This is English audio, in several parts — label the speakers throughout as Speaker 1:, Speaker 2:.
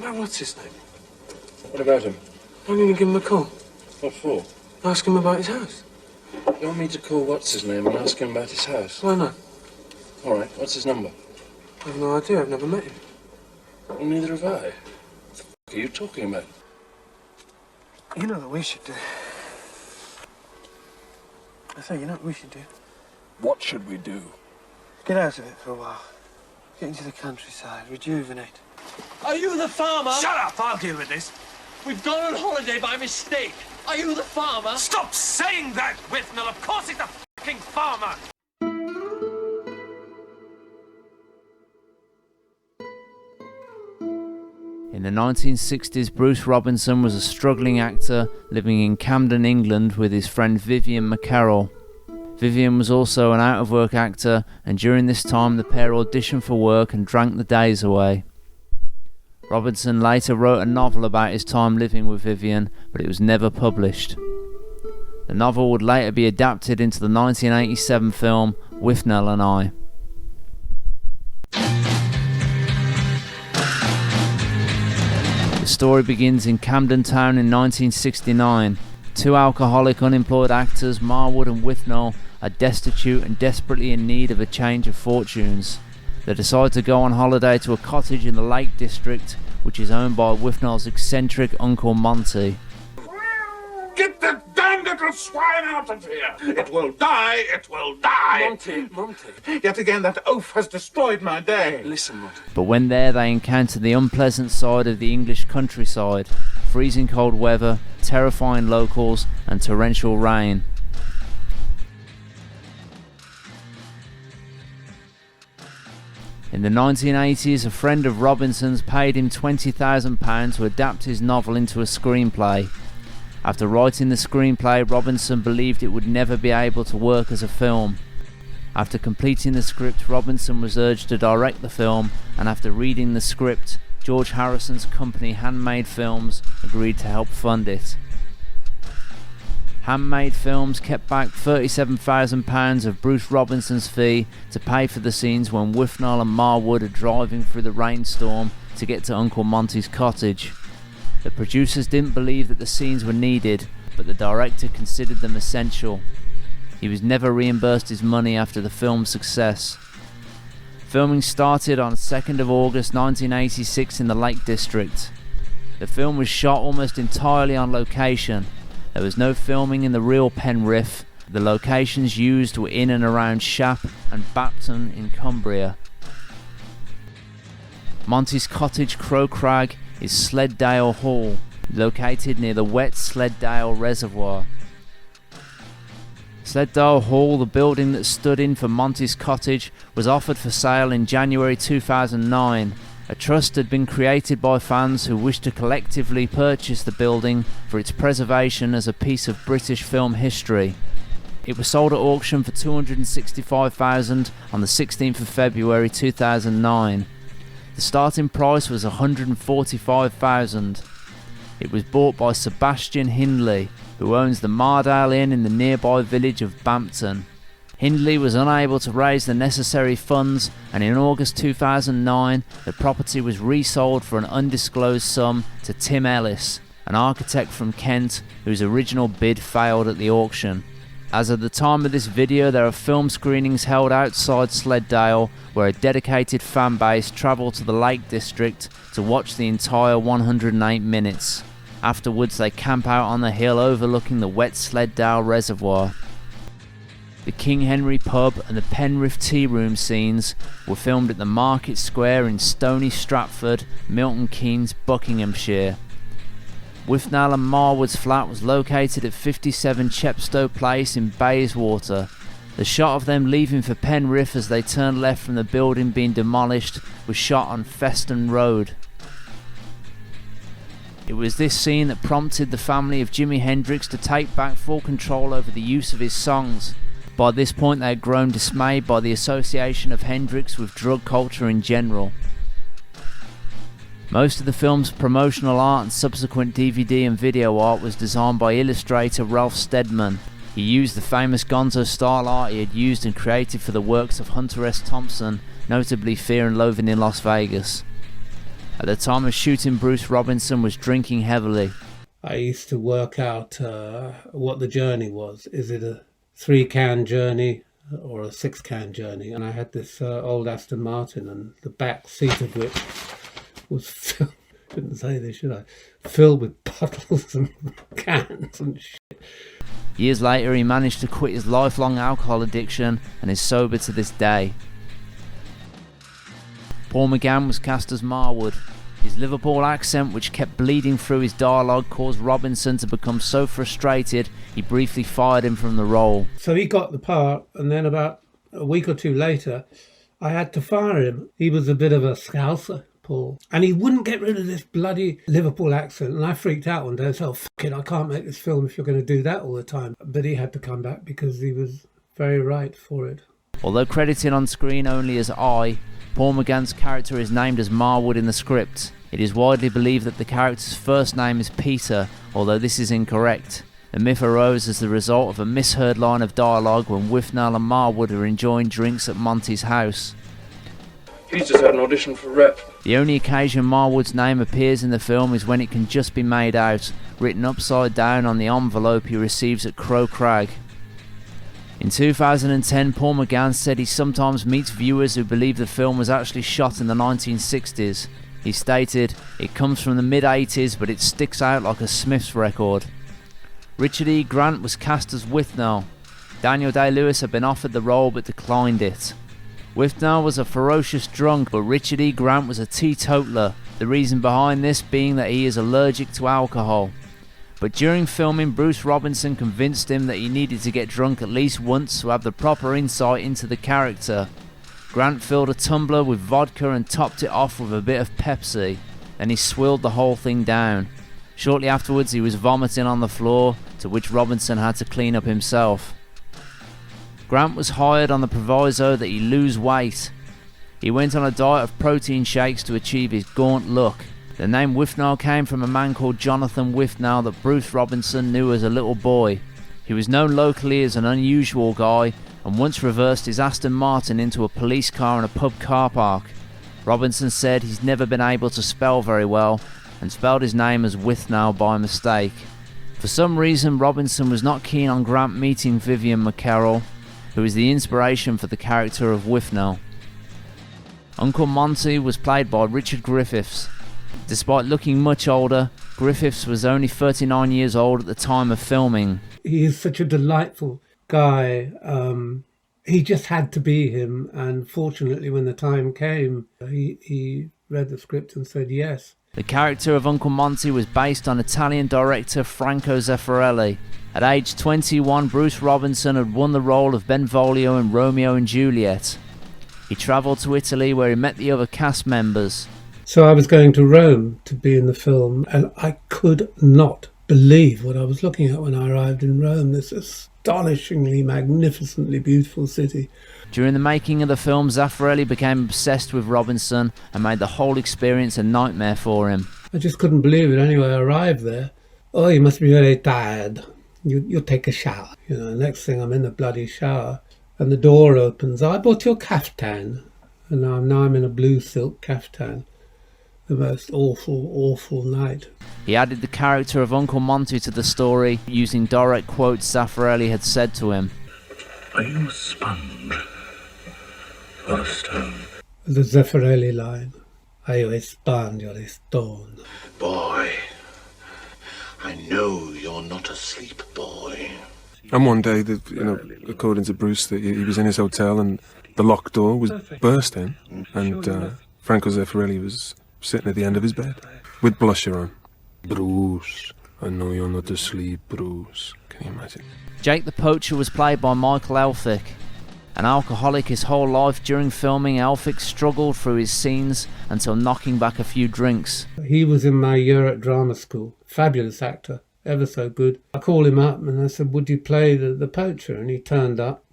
Speaker 1: about what's his name?
Speaker 2: What about him?
Speaker 1: Why don't you give him a call?
Speaker 2: What for?
Speaker 1: Ask him about his house.
Speaker 2: You want me to call what's his name and ask him about his house?
Speaker 1: Why not?
Speaker 2: All right, what's his number?
Speaker 1: I have no idea. I've never met him.
Speaker 2: Well, neither have I. What the f*** are you talking about?
Speaker 1: You know what we should do? I say, you know what we should do?
Speaker 2: What should we do?
Speaker 1: Get out of it for a while. Get into the countryside. Rejuvenate.
Speaker 3: Are you the farmer?
Speaker 1: Shut up! I'll deal with this.
Speaker 3: We've gone on holiday by mistake. Are you the farmer?
Speaker 1: Stop saying that, Withnail! Of course he's the fucking farmer!
Speaker 4: In the 1960s, Bruce Robinson was a struggling actor living in Camden, England with his friend Vivian McCarroll. Vivian was also an out-of-work actor, and during this time the pair auditioned for work and drank the days away. Robinson later wrote a novel about his time living with Vivian, but it was never published. The novel would later be adapted into the 1987 film Withnail and I. The story begins in Camden Town in 1969. Two alcoholic unemployed actors, Marwood and Withnail, are destitute and desperately in need of a change of fortunes. They decide to go on holiday to a cottage in the Lake District, which is owned by Withnail's eccentric Uncle Monty.
Speaker 5: Get that damned little swine out of here! It will die, it will die!
Speaker 1: Monty.
Speaker 5: Yet again, that oaf has destroyed my day.
Speaker 1: Listen, Monty.
Speaker 4: But when there, they encounter the unpleasant side of the English countryside: freezing cold weather, terrifying locals, and torrential rain. In the 1980s, a friend of Robinson's paid him £20,000 to adapt his novel into a screenplay. After writing the screenplay, Robinson believed it would never be able to work as a film. After completing the script, Robinson was urged to direct the film, and after reading the script, George Harrison's company Handmade Films agreed to help fund it. Handmade Films kept back £37,000 of Bruce Robinson's fee to pay for the scenes when Withnail and Marwood are driving through the rainstorm to get to Uncle Monty's cottage. The producers didn't believe that the scenes were needed, but the director considered them essential. He was never reimbursed his money after the film's success. Filming started on 2nd of August 1986 in the Lake District. The film was shot almost entirely on location. There was no filming in the real Penrith. The locations used were in and around Shap and Bapton in Cumbria. Monty's cottage, Crow Crag, is Sleddale Hall, located near the wet Sleddale Reservoir. Sleddale Hall, the building that stood in for Monty's cottage, was offered for sale in January 2009. A trust had been created by fans who wished to collectively purchase the building for its preservation as a piece of British film history. It was sold at auction for $265,000 on the 16th of February 2009. The starting price was $145,000. It was bought by Sebastian Hindley, who owns the Mardale Inn in the nearby village of Bampton. Hindley was unable to raise the necessary funds, and in August 2009 the property was resold for an undisclosed sum to Tim Ellis, an architect from Kent whose original bid failed at the auction. As of the time of this video, there are film screenings held outside Sleddale, where a dedicated fan base travel to the Lake District to watch the entire 108 minutes. Afterwards, they camp out on the hill overlooking the wet Sleddale Reservoir. The King Henry pub and the Penrith tea room scenes were filmed at the Market Square in Stony Stratford, Milton Keynes, Buckinghamshire. Withnail and Marwood's flat was located at 57 Chepstow Place in Bayswater. The shot of them leaving for Penrith as they turned left from the building being demolished was shot on Feston Road. It was this scene that prompted the family of Jimi Hendrix to take back full control over the use of his songs. By this point they had grown dismayed by the association of Hendrix with drug culture in general. Most of the film's promotional art and subsequent DVD and video art was designed by illustrator Ralph Steadman. He used the famous Gonzo style art he had used and created for the works of Hunter S. Thompson, notably Fear and Loathing in Las Vegas. At the time of shooting, Bruce Robinson was drinking heavily.
Speaker 6: I used to work out what the journey was. Is it a 3-can journey or a 6-can journey? And I had this old Aston Martin, and the back seat of which was filled, shouldn't say this, should I? Filled with bottles and cans and shit.
Speaker 4: Years later, he managed to quit his lifelong alcohol addiction and is sober to this day. Paul McGann was cast as Marwood. His Liverpool accent, which kept bleeding through his dialogue, caused Robinson to become so frustrated he briefly fired him from the role.
Speaker 6: So he got the part, and then about a week or two later, I had to fire him. He was a bit of a scouser, Paul, and he wouldn't get rid of this bloody Liverpool accent, and I freaked out one day and said, oh, fuck it, I can't make this film if you're going to do that all the time. But he had to come back because he was very right for it.
Speaker 4: Although credited on screen only as I, Paul McGann's character is named as Marwood in the script. It is widely believed that the character's first name is Peter, although this is incorrect. The myth arose as the result of a misheard line of dialogue when Withnail and Marwood are enjoying drinks at Monty's house.
Speaker 2: He's just had an audition for Rep.
Speaker 4: The only occasion Marwood's name appears in the film is when it can just be made out, written upside down on the envelope he receives at Crow Crag. In 2010, Paul McGann said he sometimes meets viewers who believe the film was actually shot in the 1960s. He stated, "It comes from the mid-80s, but it sticks out like a Smiths record." Richard E. Grant was cast as Withnail. Daniel Day-Lewis had been offered the role but declined it. Withnail was a ferocious drunk, but Richard E. Grant was a teetotaler, the reason behind this being that he is allergic to alcohol. But during filming, Bruce Robinson convinced him that he needed to get drunk at least once to have the proper insight into the character. Grant filled a tumbler with vodka and topped it off with a bit of Pepsi. Then he swilled the whole thing down. Shortly afterwards, he was vomiting on the floor, to which Robinson had to clean up himself. Grant was hired on the proviso that he lose weight. He went on a diet of protein shakes to achieve his gaunt look. The name Withnail came from a man called Jonathan Withnail that Bruce Robinson knew as a little boy. He was known locally as an unusual guy and once reversed his Aston Martin into a police car in a pub car park. Robinson said he's never been able to spell very well and spelled his name as Withnail by mistake. For some reason, Robinson was not keen on Grant meeting Vivian McCarroll, who is the inspiration for the character of Withnail. Uncle Monty was played by Richard Griffiths. Despite looking much older, Griffiths was only 39 years old at the time of filming.
Speaker 6: He is such a delightful guy. He just had to be him, and fortunately when the time came, he read the script and said yes.
Speaker 4: The character of Uncle Monty was based on Italian director Franco Zeffirelli. At age 21, Bruce Robinson had won the role of Benvolio in Romeo and Juliet. He travelled to Italy where he met the other cast members.
Speaker 6: So I was going to Rome to be in the film, and I could not believe what I was looking at when I arrived in Rome. This astonishingly, magnificently beautiful city.
Speaker 4: During the making of the film, Zeffirelli became obsessed with Robinson and made the whole experience a nightmare for him.
Speaker 6: I just couldn't believe it. Anyway, I arrived there. Oh, you must be very tired. You take a shower. You know, next thing I'm in the bloody shower, and the door opens. I bought your caftan, and now I'm in a blue silk caftan. The most awful, awful night.
Speaker 4: He added the character of Uncle Monty to the story, using direct quotes Zeffirelli had said to him.
Speaker 5: Are you a sponge or a stone?
Speaker 6: The Zeffirelli line. Are you a sponge or a stone?
Speaker 5: Boy, I know you're not asleep, boy.
Speaker 7: And one day, according to Bruce, he was in his hotel and the locked door was bursting, and Franco Zeffirelli was sitting at the end of his bed with blusher on. Bruce, I know you're not asleep, Bruce. Can you imagine?
Speaker 4: Jake the Poacher was played by Michael Elphick. An alcoholic his whole life, during filming, Elphick struggled through his scenes until knocking back a few drinks.
Speaker 6: He was in my year at drama school. Fabulous actor, ever so good. I called him up and I said, would you play the poacher? And he turned up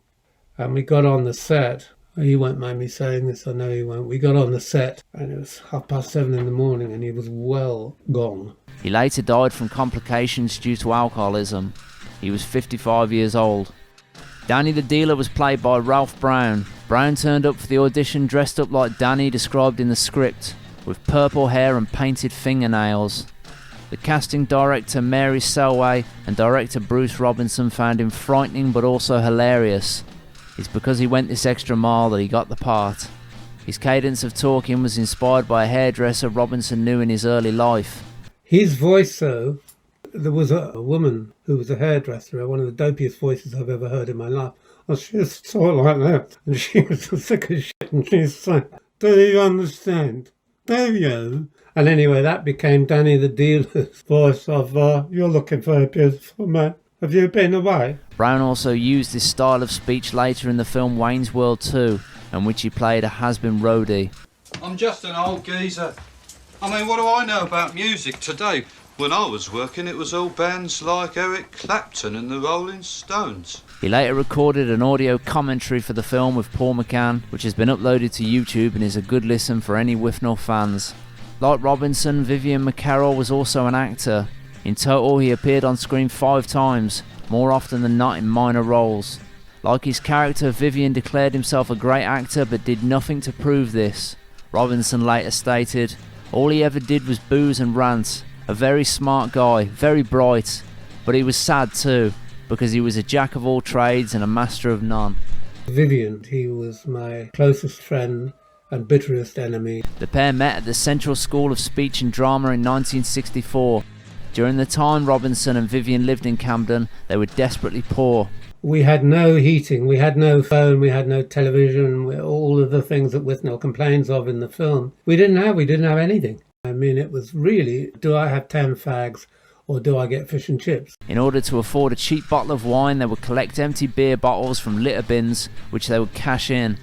Speaker 6: and we got on the set. He won't mind me saying this, I know he won't. We got on the set and it was 7:30 in the morning and he was well gone.
Speaker 4: He later died from complications due to alcoholism. He was 55 years old. Danny the Dealer was played by Ralph Brown. Brown turned up for the audition dressed up like Danny described in the script, with purple hair and painted fingernails. The casting director Mary Selway and director Bruce Robinson found him frightening but also hilarious. It's because he went this extra mile that he got the part. His cadence of talking was inspired by a hairdresser Robinson knew in his early life.
Speaker 6: His voice, though, there was a woman who was a hairdresser, one of the dopiest voices I've ever heard in my life. Oh, she was sort of like that, and she was sick as shit, and she's saying, "Do you understand? Do you?" And anyway, that became Danny the dealer's voice of, "You're looking very beautiful, man. Have you been away?"
Speaker 4: Brown also used this style of speech later in the film Wayne's World 2, in which he played a has-been roadie.
Speaker 8: I'm just an old geezer. I mean, what do I know about music today? When I was working, it was all bands like Eric Clapton and the Rolling Stones.
Speaker 4: He later recorded an audio commentary for the film with Paul McCann, which has been uploaded to YouTube and is a good listen for any Withnail fans. Like Robinson, Vivian McCarroll was also an actor. In total, he appeared on screen 5 times, more often than not in minor roles. Like his character, Vivian declared himself a great actor but did nothing to prove this. Robinson later stated, "All he ever did was booze and rant. A very smart guy, very bright, but he was sad too, because he was a jack of all trades and a master of none."
Speaker 6: Vivian, he was my closest friend and bitterest enemy.
Speaker 4: The pair met at the Central School of Speech and Drama in 1964. During the time Robinson and Vivian lived in Camden, they were desperately poor.
Speaker 6: We had no heating, we had no phone, we had no television, all of the things that Withnail complains of in the film. We didn't have anything. I mean, it was really, do I have 10 fags or do I get fish and chips?
Speaker 4: In order to afford a cheap bottle of wine, they would collect empty beer bottles from litter bins, which they would cash in.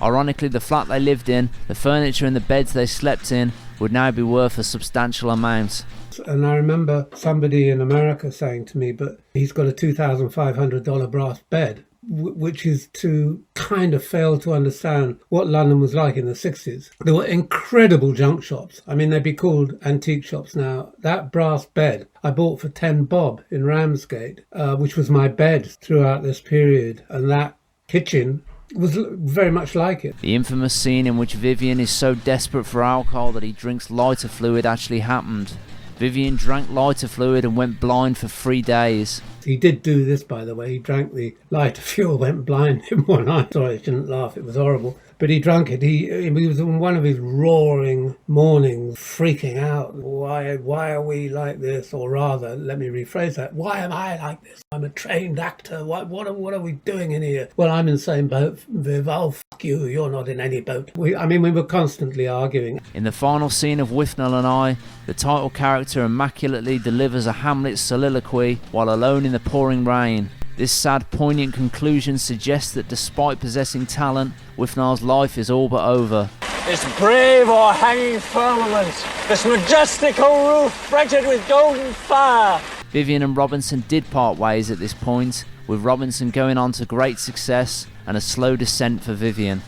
Speaker 4: Ironically, the flat they lived in, the furniture and the beds they slept in, would now be worth a substantial amount.
Speaker 6: And I remember somebody in America saying to me, but he's got a $2,500 brass bed, which is to kind of fail to understand what London was like in the 60s. There were incredible junk shops. I mean, they'd be called antique shops now. That brass bed I bought for 10 bob in Ramsgate, which was my bed throughout this period. And that kitchen was very much like it.
Speaker 4: The infamous scene in which Vivian is so desperate for alcohol that he drinks lighter fluid actually happened. Vivian drank lighter fluid and went blind for 3 days.
Speaker 6: He did do this, by the way. He drank the lighter fuel, went blind in one eye. Sorry, I shouldn't laugh. It was horrible. But he drank it. He was in one of his roaring mornings, freaking out. Why are we like this? Or rather, let me rephrase that. Why am I like this? I'm a trained actor. What are we doing in here? Well, I'm in the same boat, Viv. Oh, fuck you. You're not in any boat. We were constantly arguing.
Speaker 4: In the final scene of Withnail and I, the title character immaculately delivers a Hamlet soliloquy while alone in the pouring rain. This sad, poignant conclusion suggests that despite possessing talent, Withnail's life is all but over.
Speaker 3: This brave o'erhanging firmament, this majestical roof fretted with golden fire.
Speaker 4: Vivian and Robinson did part ways at this point, with Robinson going on to great success and a slow descent for Vivian.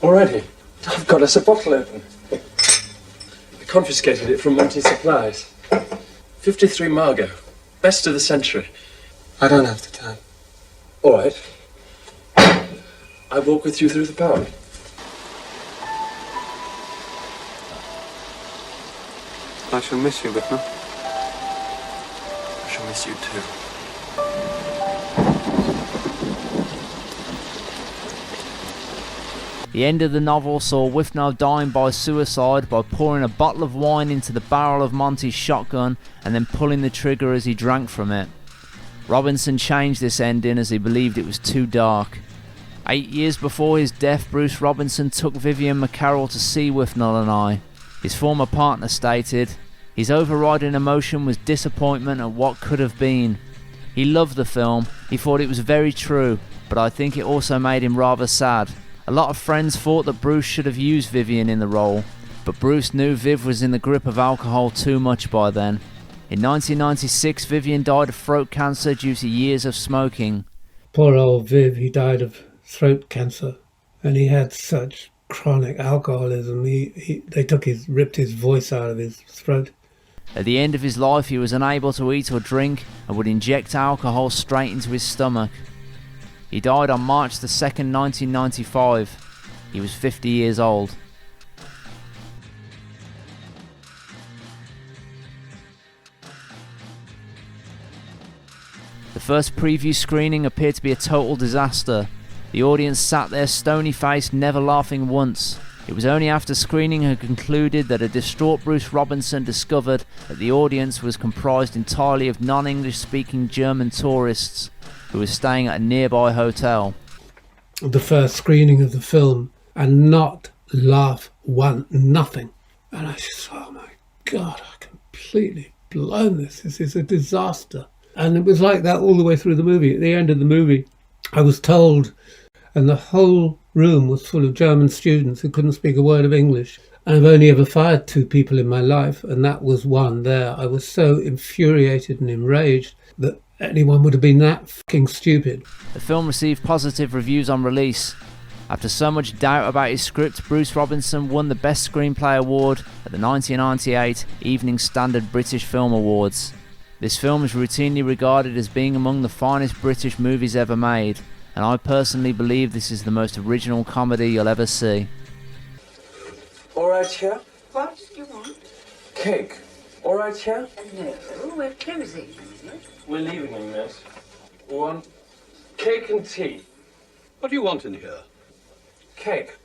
Speaker 2: Already? I've got us a bottle open. I confiscated it from Monty Supplies. 53 Margot. Best of the century.
Speaker 1: I don't have the time.
Speaker 2: All right. I walk with you through the park.
Speaker 1: I shall miss you, Withnail.
Speaker 2: I shall miss you too.
Speaker 4: The end of the novel saw Withnail dying by suicide by pouring a bottle of wine into the barrel of Monty's shotgun and then pulling the trigger as he drank from it. Robinson changed this ending as he believed it was too dark. 8 years before his death, Bruce Robinson took Vivian McCarroll to see Withnail and I. His former partner stated, "His overriding emotion was disappointment at what could have been. He loved the film, he thought it was very true, but I think it also made him rather sad. A lot of friends thought that Bruce should have used Vivian in the role, but Bruce knew Viv was in the grip of alcohol too much by then." In 1996, Vivian died of throat cancer due to years of smoking.
Speaker 6: Poor old Viv, he died of throat cancer, and he had such chronic alcoholism. They ripped his voice out of his throat.
Speaker 4: At the end of his life, he was unable to eat or drink and would inject alcohol straight into his stomach. He died on March the 2nd, 1995. He was 50 years old. The first preview screening appeared to be a total disaster. The audience sat there stony-faced, never laughing once. It was only after screening had concluded that a distraught Bruce Robinson discovered that the audience was comprised entirely of non-English speaking German tourists who were staying at a nearby hotel.
Speaker 6: The first screening of the film, and not laugh nothing. And I just thought, oh my God, I completely blown this. This is a disaster. And it was like that all the way through the movie. At the end of the movie, I was told, and the whole room was full of German students who couldn't speak a word of English. And I've only ever fired 2 people in my life, and that was one there. I was so infuriated and enraged that anyone would have been that fucking stupid.
Speaker 4: The film received positive reviews on release. After so much doubt about his script, Bruce Robinson won the Best Screenplay Award at the 1998 Evening Standard British Film Awards. This film is routinely regarded as being among the finest British movies ever made, and I personally believe this is the most original comedy you'll ever see.
Speaker 2: All right, chef?
Speaker 9: What do you want?
Speaker 2: Cake. All right, chef?
Speaker 9: No, we're closing.
Speaker 2: We're leaving in, miss. We want cake and tea.
Speaker 8: What do you want in here?
Speaker 2: Cake.